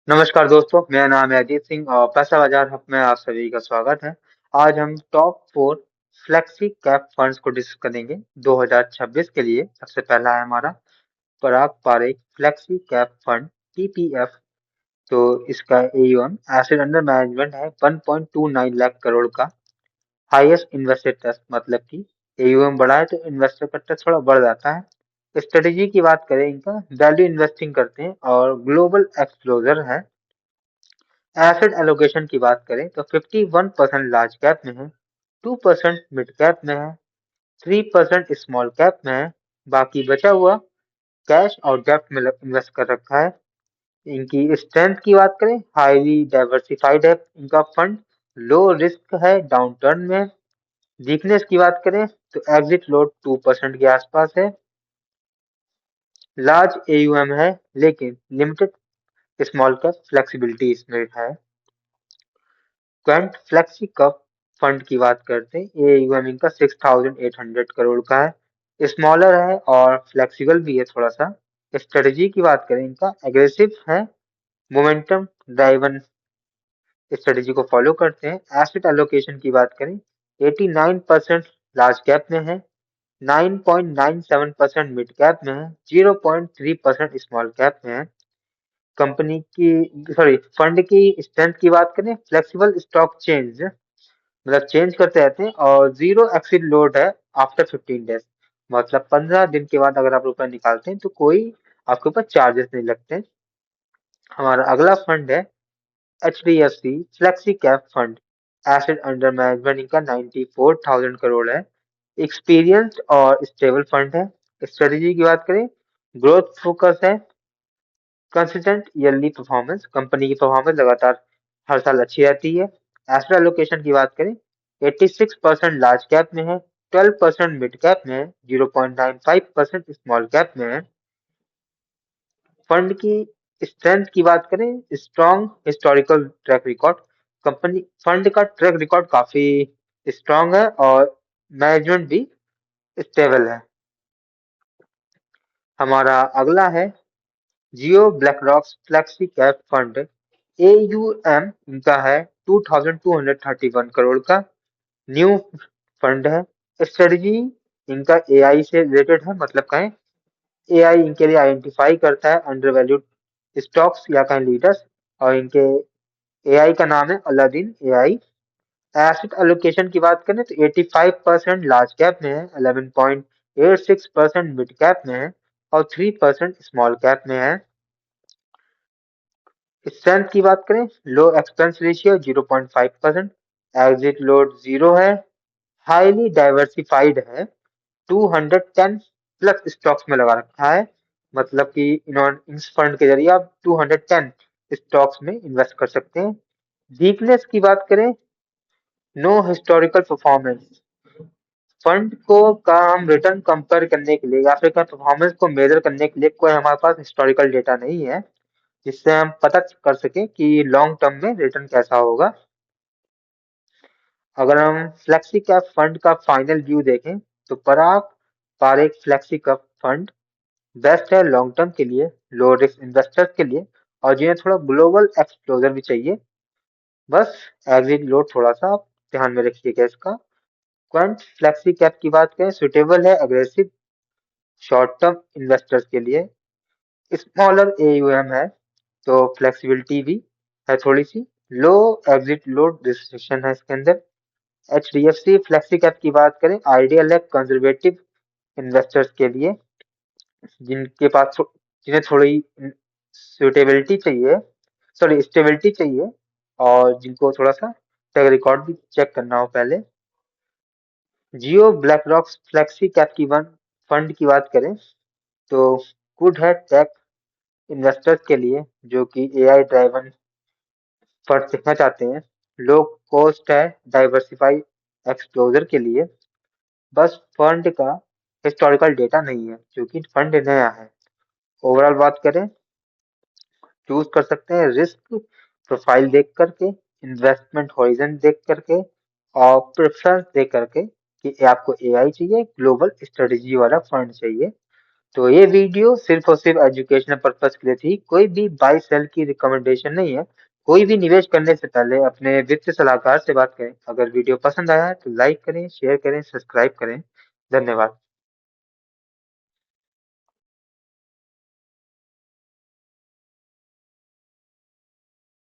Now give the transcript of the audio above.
नमस्कार दोस्तों, मेरा नाम है अजीत सिंह और पैसा बाजार हब में आप सभी का स्वागत है। आज हम टॉप 4 फ्लेक्सी कैप फंड्स को डिस्कस करेंगे 2026 के लिए। सबसे पहला है हमारा Parag Parekh flexi cap fund PPF. तो इसका एयूएम एसेट अंडर मैनेजमेंट है 1.29 लाख करोड़ का। हाईएस्ट इन्वेस्टेड ट्रस्ट मतलब कि एयूएम बढ़ा है तो इन्वेस्टर का ट्रस्ट थोड़ा बढ़ जाता है। स्ट्रेटेजी की बात करें, इनका वैल्यू इन्वेस्टिंग करते हैं और ग्लोबल एक्सप्लोजर है। एसेट एलोकेशन की बात करें तो 51% लार्ज कैप में है, 2% मिड कैप में है, 3% स्मॉल कैप में है। बाकी बचा हुआ कैश और डेब्ट में इन्वेस्ट कर रखा है। इनकी स्ट्रेंथ की बात करें, हाईली डाइवर्सिफाइड है इनका फंड, लो रिस्क है, डाउन टर्न में। वीकनेस की बात करें तो एग्जिट लोड 2% के आसपास है। लार्ज एयूएम है लेकिन लिमिटेड स्मॉल कैप फ्लेक्सिबिलिटी इसमें है। क्वेंट फ्लेक्सी कप फंड की बात करते हैं, ये यूएम इनका 6,800 करोड़ का है, स्मॉलर है और फ्लेक्सिबल भी है थोड़ा सा। स्ट्रेटजी की बात करें, इनका एग्रेसिव है, मोमेंटम ड्राइवन स्ट्रेटजी को फॉलो करते हैं। एसेट एलोकेशन की बात करें, 89% लार्ज कैप में है, 9.97% मिड कैप में है, 0.3% स्मॉल कैप में है। कंपनी की फंड की स्ट्रेंथ की बात करें, फ्लेक्सिबल स्टॉक चेंज मतलब चेंज करते रहते हैं और जीरो एक्सिट लोड है आफ्टर 15 डेज। मतलब 15 दिन के बाद अगर आप रुपए निकालते हैं तो कोई आपके ऊपर चार्जेस नहीं लगते। हमारा अगला फंड है H D F C flexi cap fund. Asset under management इनका 94,000 करोड़ है। एक्सपीरियंस्ड और स्टेबल फंड है। स्ट्रेटेजी की बात करें, ग्रोथ फोकस है, कंसिस्टेंट ईयरली परफॉर्मेंस, कंपनी की परफॉर्मेंस लगातार हर साल अच्छी रहती है। एसेट एलोकेशन की बात करें, 86% लार्ज कैप में है, 12% मिड कैप में है, 0.95% स्मॉल कैप में है। फंड की स्ट्रेंथ की बात करें, strong historical track record, company fund का ट्रैक रिकॉर्ड काफी स्ट्रॉन्ग है और मैनेजमेंट भी स्टेबल है। हमारा अगला है Jio BlackRock flexi cap fund. AUM इनका है 2,231 करोड़ का, न्यू फंड है। स्ट्रेटजी इनका एआई से रिलेटेड है, मतलब कहें एआई इनके लिए आइडेंटिफाई करता है अंडर वैल्यूड स्टॉक्स या कहें लीडर्स, और इनके एआई का नाम है अलादीन एआई। एसेट एलोकेशन की बात करें तो 85% लार्ज कैप में है, 11.86% मिड कैप में है और 3% स्मॉल कैप में है। स्ट्रेंथ की बात करें, लो एक्सपेंस रेशियो 0.5%, एग्जिट लोड 0 है, हाईली डाइवर्सिफाइड है, 210 प्लस स्टॉक्स में लगा रखा है। मतलब कि इन्होंने इस फंड के जरिए आप 210 स्टॉक्स में इन्वेस्ट कर सकते हैं। वीकनेस की बात करें, नो हिस्टोरिकल परफॉर्मेंस। फंड को का हम रिटर्न कंपेयर करने के लिए या फिर परफॉर्मेंस को मेजर करने के लिए कोई हमारे पास हिस्टोरिकल डेटा नहीं है जिससे हम पता कर सके कि लॉन्ग टर्म में रिटर्न कैसा होगा। अगर हम फ्लेक्सी कैप फंड का फाइनल व्यू देखें तो Parag Parekh flexi cap fund best है लॉन्ग टर्म के लिए, लो रिस्क इन्वेस्टर्स के लिए और जिन्हें थोड़ा ग्लोबल एक्सप्लोजर भी चाहिए। बस एग्जिट लोड थोड़ा सा आप ध्यान में रखिएगा इसका। क्वांट फ्लेक्सी कैप की बात करें, सुटेबल है एग्रेसिव शॉर्ट टर्म इन्वेस्टर्स के लिए। स्मॉलर एयूएम है तो फ्लेक्सिबिलिटी भी है थोड़ी सी, लो एग्जिट लोड रिस्ट्रिक्शन है इसके अंदर। H D F C flexi cap की बात करें, आइडियल है कंजर्वेटिव इन्वेस्टर्स के लिए जिनके पास जिन्हें थोड़ी सुटेबिलिटी चाहिए, स्टेबिलिटी चाहिए और जिनको थोड़ा सा ट्रैक रिकॉर्ड भी चेक करना हो पहले। जियो ब्लैक रॉक फ्लेक्सी कैप की वन फंड की बात करें तो गुड है टेक इन्वेस्टर्स के लिए जो कि एआई ड्राइवन फंड सीखना चाहते हैं। लो कॉस्ट है डाइवर्सिफाई एक्सप्लोजर के लिए। बस फंड का हिस्टोरिकल डेटा नहीं है क्योंकि फंड नया है। ओवरऑल बात करें, चूज कर सकते हैं रिस्क प्रोफाइल देख करके, इन्वेस्टमेंट हॉरिजन देख करके और प्रेफरेंस देख करके कि आपको एआई चाहिए, ग्लोबल स्ट्रेटेजी वाला फंड चाहिए। तो ये वीडियो सिर्फ और सिर्फ एजुकेशनल पर्पस के लिए थी, कोई भी बाय सेल की रिकमेंडेशन नहीं है। कोई भी निवेश करने से पहले अपने वित्त सलाहकार से बात करें। अगर वीडियो पसंद आया है तो लाइक करें, शेयर करें, सब्सक्राइब करें। धन्यवाद।